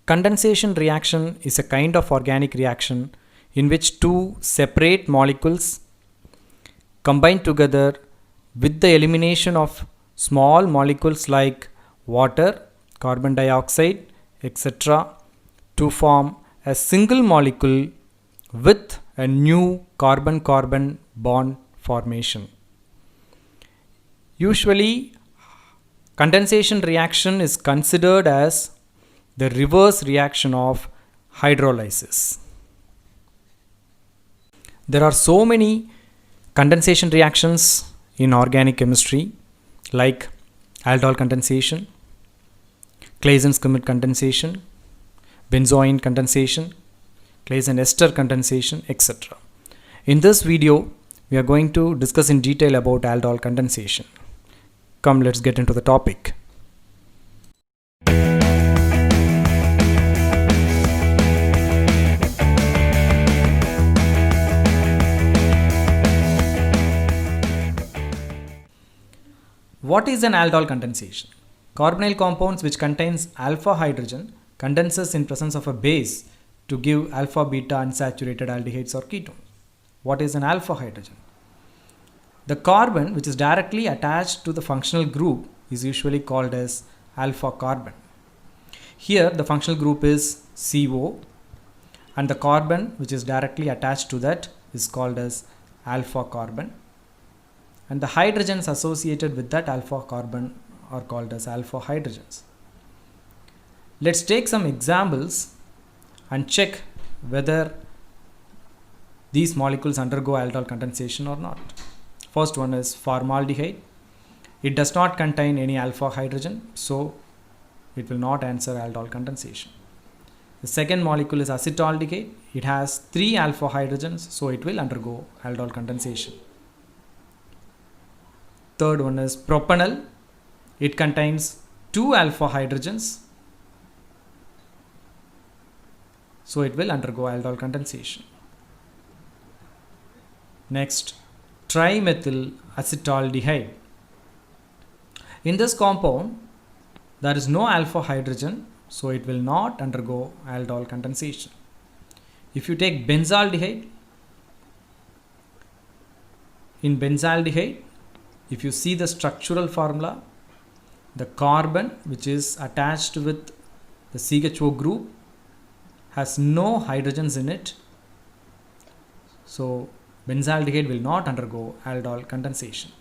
Condensation reaction is a kind of organic reaction in which two separate molecules combine together with the elimination of small molecules like water, carbon dioxide, etc. to form a single molecule with a new carbon-carbon bond formation. Usually, condensation reaction is considered as the reverse reaction of hydrolysis. There are so many condensation reactions in organic chemistry like aldol condensation, Claisen-Schmidt condensation, benzoin condensation, Claisen ester condensation, etc. In this video, we are going to discuss in detail about aldol condensation. Come, let's get into the topic. What is an aldol condensation? Carbonyl compounds which contains alpha hydrogen condenses in presence of a base to give alpha beta unsaturated aldehydes or ketones. What is an alpha hydrogen? The carbon which is directly attached to the functional group is usually called as alpha carbon. Here the functional group is CO and the carbon which is directly attached to that is called as alpha carbon, and the hydrogens associated with that alpha carbon are called as alpha hydrogens. Let's take some examples and check whether these molecules undergo aldol condensation or not. First one is formaldehyde. It does not contain any alpha hydrogen, so it will not answer aldol condensation. The second molecule is acetaldehyde. It has 3 alpha hydrogens, so it will undergo aldol condensation. Third one is propanol. It contains 2 alpha hydrogens, so it will undergo aldol condensation. Next, trimethyl acetaldehyde. In this compound, there is no alpha hydrogen, so it will not undergo aldol condensation. If you take benzaldehyde, in benzaldehyde, if you see the structural formula, the carbon which is attached with the CHO group has no hydrogens in it, so benzaldehyde will not undergo aldol condensation.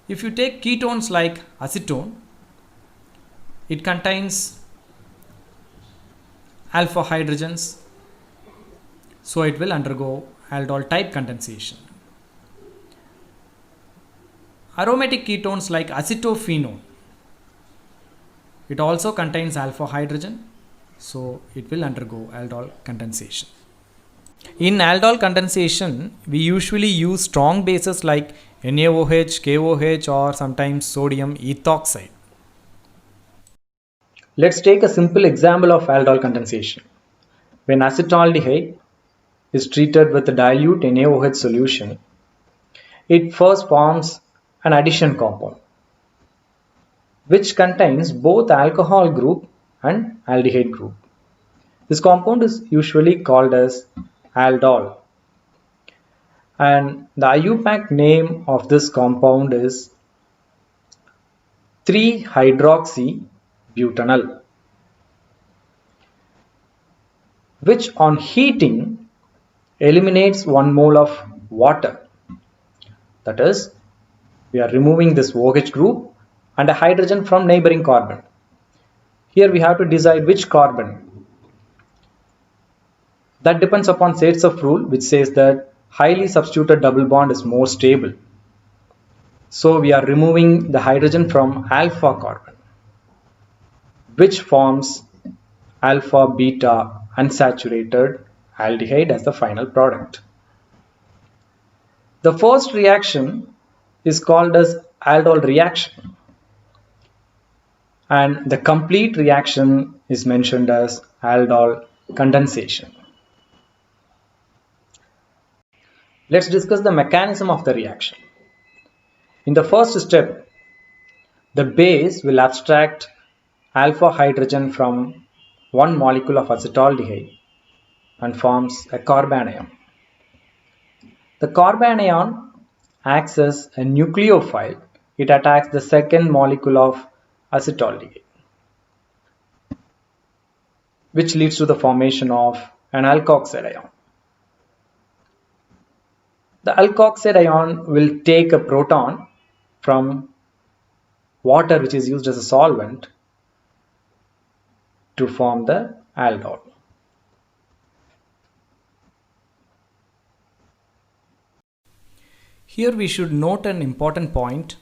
If you take ketones like acetone, it contains alpha hydrogens, so it will undergo aldol type condensation. Aromatic ketones like acetophenone, it also contains alpha hydrogen, so it will undergo aldol condensation. In aldol condensation, we usually use strong bases like NaOH, KOH, or sometimes sodium ethoxide. Let's take a simple example of aldol condensation. When acetaldehyde is treated with a dilute NaOH solution, it first forms an addition compound which contains both alcohol group and aldehyde group. This compound is usually called as aldol, and the IUPAC name of this compound is 3-hydroxybutanol, which on heating eliminates 1 mole of water. That is, we are removing this OH group and a hydrogen from neighboring carbon. Here we have to decide which carbon. That depends upon Zaitsev rule, which says that highly substituted double bond is more stable. So we are removing the hydrogen from alpha carbon, which forms alpha beta unsaturated aldehyde as the final product. The first reaction is called as aldol reaction, and the complete reaction is mentioned as aldol condensation. Let's discuss the mechanism of the reaction. In the first step, the base will abstract alpha hydrogen from one molecule of acetaldehyde and forms a carbanion. The carbanion acts as a nucleophile. It attacks the second molecule of acetaldehyde, which leads to the formation of an alkoxide ion. The alkoxide ion will take a proton from water, which is used as a solvent, to form the aldol. Here we should note an important point.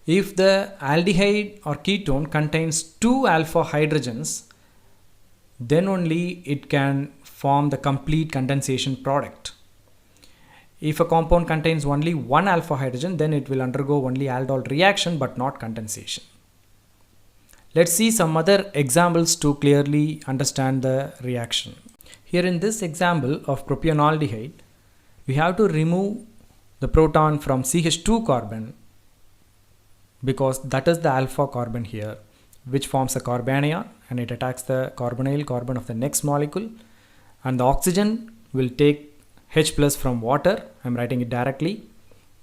If the aldehyde or ketone contains two alpha hydrogens, then only it can form the complete condensation product. If a compound contains only one alpha hydrogen, then it will undergo only aldol reaction but not condensation. Let's see some other examples to clearly understand the reaction. Here in this example of propionaldehyde, we have to remove the proton from CH2 carbon because that is the alpha carbon here, which forms a carbanion and it attacks the carbonyl carbon of the next molecule, and the oxygen will take H plus from water. I'm writing it directly.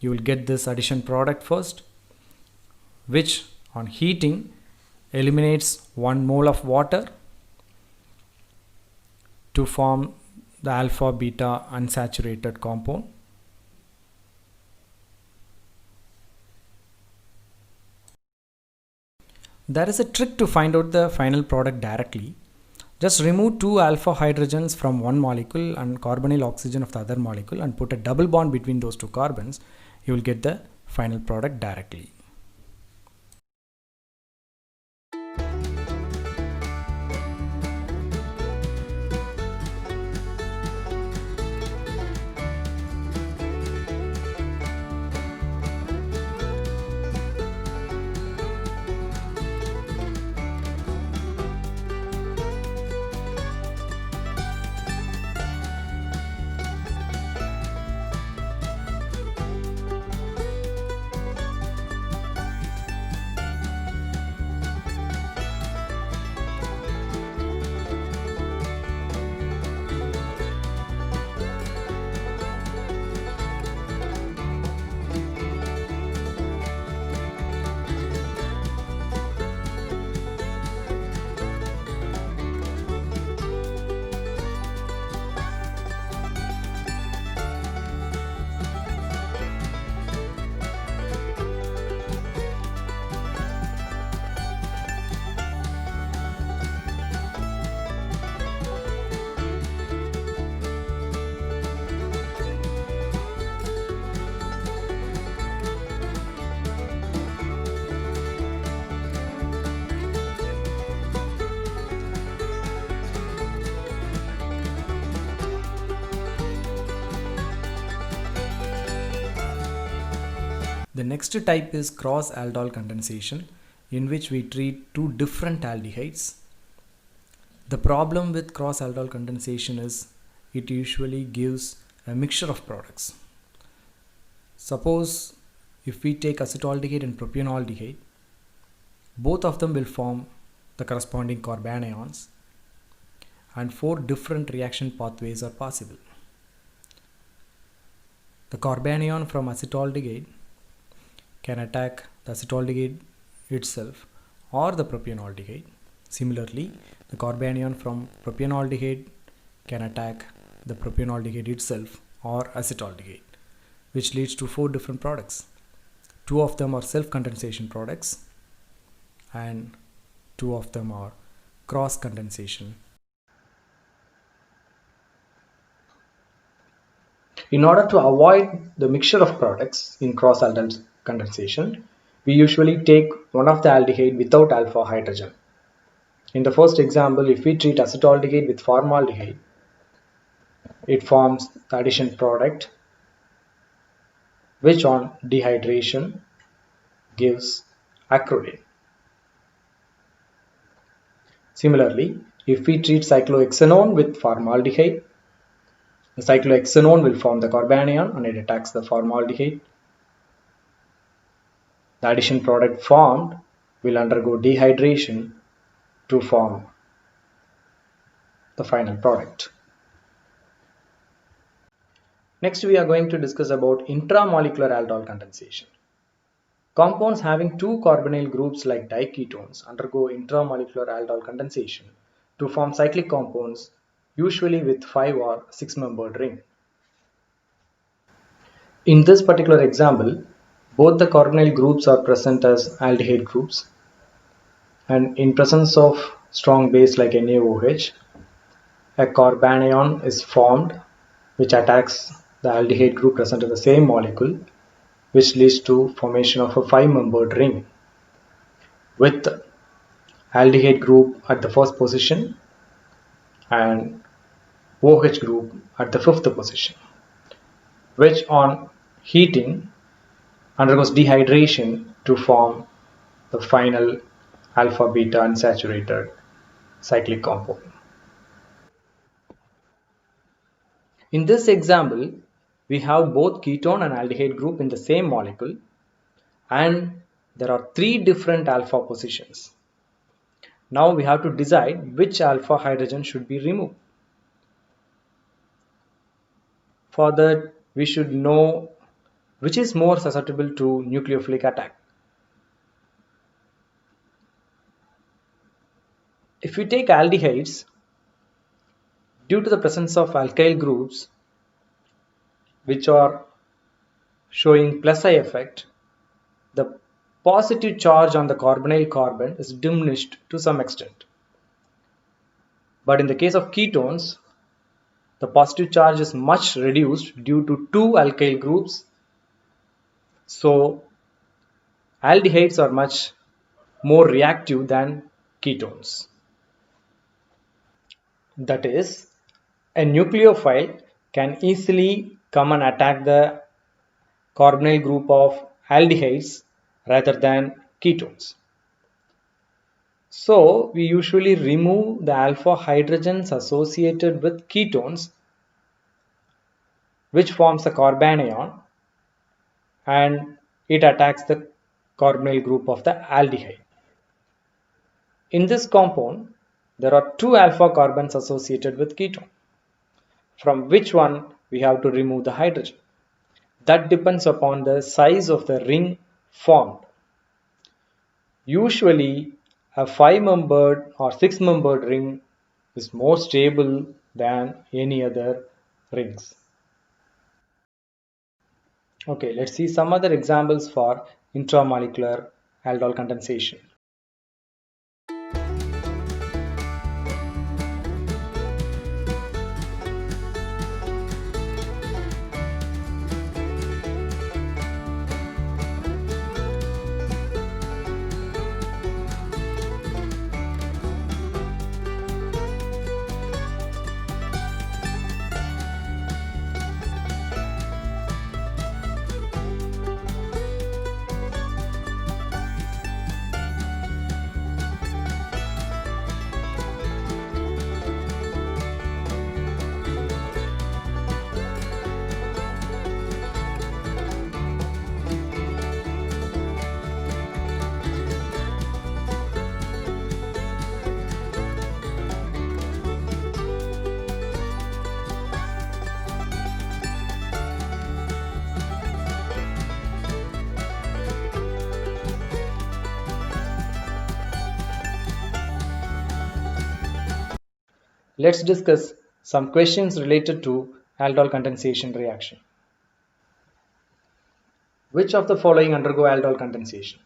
You will get this addition product first, which on heating eliminates 1 mole of water to form the alpha beta unsaturated compound. There is a trick to find out the final product directly. Just remove 2 alpha hydrogens from one molecule and carbonyl oxygen of the other molecule and put a double bond between those 2 carbons. You will get the final product directly. The next type is cross-aldol condensation, in which we treat 2 different aldehydes. The problem with cross-aldol condensation is it usually gives a mixture of products. Suppose if we take acetaldehyde and propionaldehyde, both of them will form the corresponding carbanions, and 4 different reaction pathways are possible. The carbanion from acetaldehyde can attack the acetaldehyde itself or the propionaldehyde. Similarly, the carbanion from propionaldehyde can attack the propionaldehyde itself or acetaldehyde, which leads to 4 different products. 2 of them are self-condensation products and 2 of them are cross-condensation. In order to avoid the mixture of products in cross-aldol condensation, we usually take one of the aldehyde without alpha hydrogen. In the first example, if we treat acetaldehyde with formaldehyde, it forms the addition product, which on dehydration gives acrolein. Similarly, if we treat cyclohexanone with formaldehyde, the cyclohexanone will form the carbanion and it attacks the formaldehyde. The addition product formed will undergo dehydration to form the final product. Next, we are going to discuss about intramolecular aldol condensation. Compounds having two carbonyl groups like diketones undergo intramolecular aldol condensation to form cyclic compounds, usually with 5 or 6 membered ring. In this particular example, both the carbonyl groups are present as aldehyde groups, and in presence of strong base like NaOH, a carbanion is formed which attacks the aldehyde group present in the same molecule, which leads to formation of a 5-membered ring with aldehyde group at the first position and OH group at the fifth position, which on heating undergoes dehydration to form the final alpha beta unsaturated cyclic compound. In this example, we have both ketone and aldehyde group in the same molecule, and there are 3 different alpha positions. Now we have to decide which alpha hydrogen should be removed. For that, we should know which is more susceptible to nucleophilic attack. If we take aldehydes, due to the presence of alkyl groups which are showing plus I effect, the positive charge on the carbonyl carbon is diminished to some extent. But in the case of ketones, the positive charge is much reduced due to 2 alkyl groups. So aldehydes are much more reactive than ketones. That is, a nucleophile can easily come and attack the carbonyl group of aldehydes rather than ketones. So we usually remove the alpha hydrogens associated with ketones, which forms a carbanion, and it attacks the carbonyl group of the aldehyde. In this compound, there are 2 alpha carbons associated with ketone. From which one we have to remove the hydrogen? That depends upon the size of the ring formed. Usually, a 5-membered or 6-membered ring is more stable than any other rings. Okay, let's see some other examples for intramolecular aldol condensation. Let's discuss some questions related to aldol condensation reaction. Which of the following undergo aldol condensation?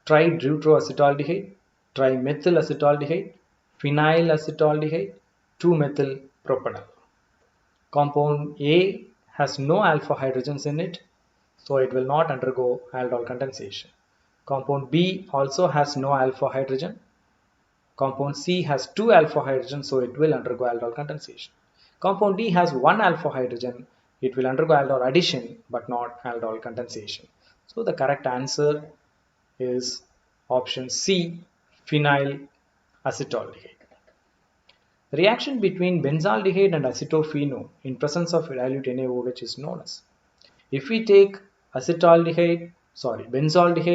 Trideutroacetaldehyde, trimethylacetaldehyde, phenylacetaldehyde, 2-methyl propanol. Compound A has no alpha hydrogens in it, so it will not undergo aldol condensation. Compound B also has no alpha hydrogen. Compound C has 2 alpha hydrogens, so it will undergo aldol condensation. Compound D has 1 alpha hydrogen. It will undergo aldol addition but not aldol condensation. So the correct answer is option C, phenylacetaldehyde. The reaction between benzaldehyde and acetophenone in presence of dilute NaOH is known as. If we take benzaldehyde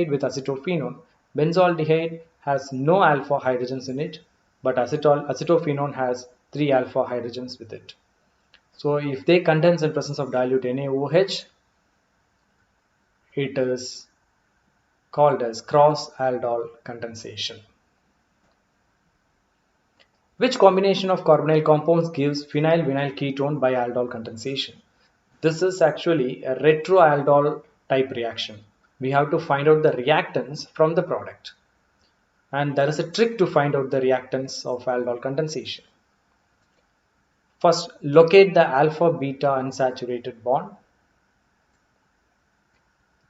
with acetophenone, benzaldehyde has no alpha hydrogens in it, but acetophenone has 3 alpha hydrogens with it. So if they condense in presence of dilute NaOH, it is called as cross aldol condensation. Which combination of carbonyl compounds gives phenyl-vinyl ketone by aldol condensation? This is actually a retroaldol type reaction. We have to find out the reactants from the product. And there is a trick to find out the reactants of aldol condensation. First, locate the alpha beta unsaturated bond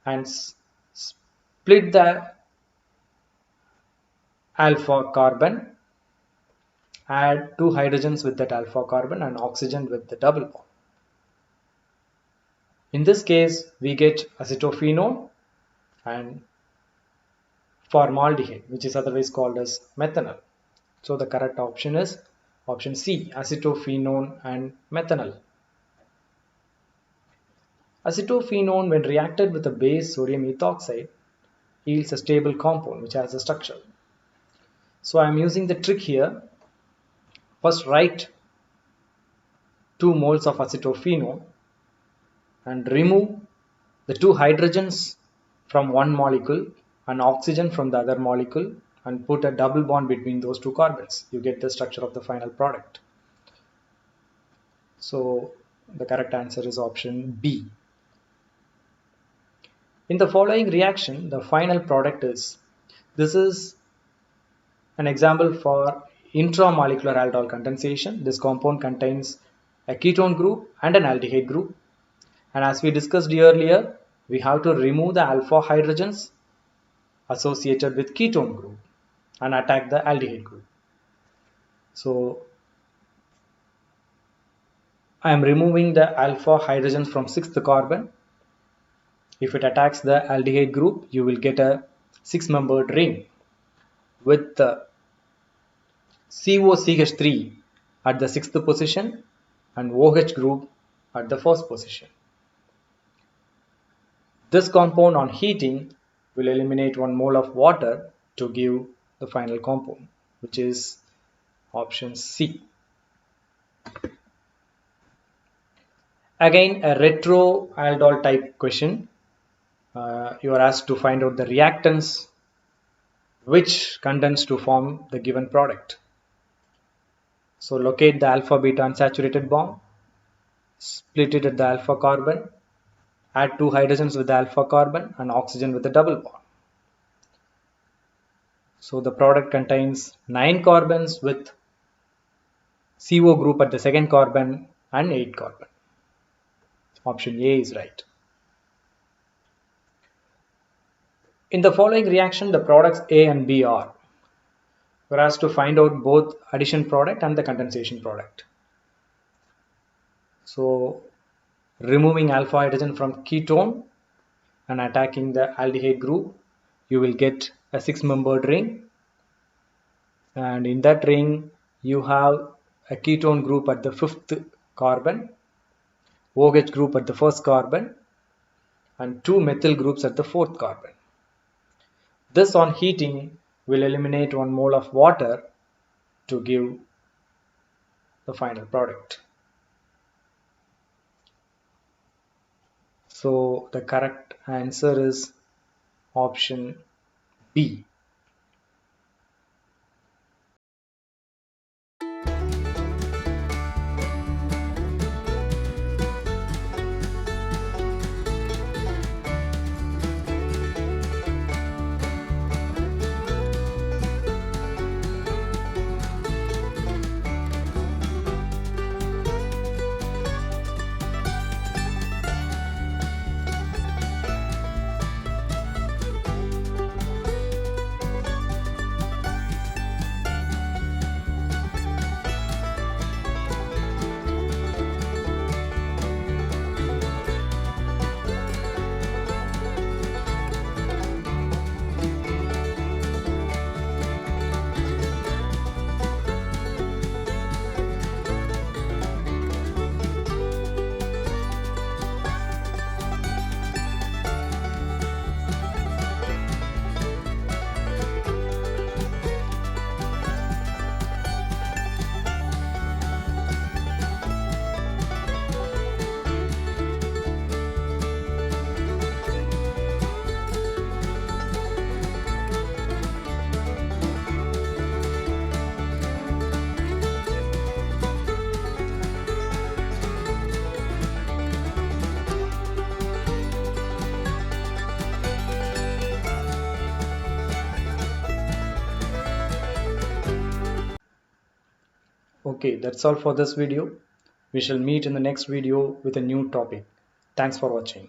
and split the alpha carbon. Add 2 hydrogens with that alpha carbon and oxygen with the double bond. In this case, we get acetophenone and formaldehyde, which is otherwise called as methanol. So the correct option is option C, acetophenone and methanol. Acetophenone, when reacted with the base sodium ethoxide, yields a stable compound which has a structure. So I am using the trick here. First, write 2 moles of acetophenone and remove the 2 hydrogens from one molecule and oxygen from the other molecule and put a double bond between those 2 carbons. You get the structure of the final product. So the correct answer is option B. In the following reaction, the final product is, this is an example for intramolecular aldol condensation. This compound contains a ketone group and an aldehyde group. And as we discussed earlier, we have to remove the alpha hydrogens associated with ketone group and attack the aldehyde group. So I am removing the alpha hydrogens from 6th carbon. If it attacks the aldehyde group, you will get a 6-membered ring with the COCH3 at the 6th position and OH group at the 1st position. This compound on heating will eliminate 1 mole of water to give the final compound, which is option C. Again, a retroaldol type question. You are asked to find out the reactants which condense to form the given product. So locate the alpha beta unsaturated bond, split it at the alpha carbon, add 2 hydrogens with the alpha carbon and oxygen with the double bond. So the product contains 9 carbons with CO group at the 2nd carbon and 8 carbon. Option A is right. In the following reaction, the products A and B are. We are asked to find out both addition product and the condensation product. So removing alpha hydrogen from ketone and attacking the aldehyde group, you will get a 6-membered ring. And in that ring, you have a ketone group at the 5th carbon, OH group at the 1st carbon, and 2 methyl groups at the 4th carbon. This on heating will eliminate 1 mole of water to give the final product. So the correct answer is option B. Okay, that's all for this video. We shall meet in the next video with a new topic. Thanks for watching.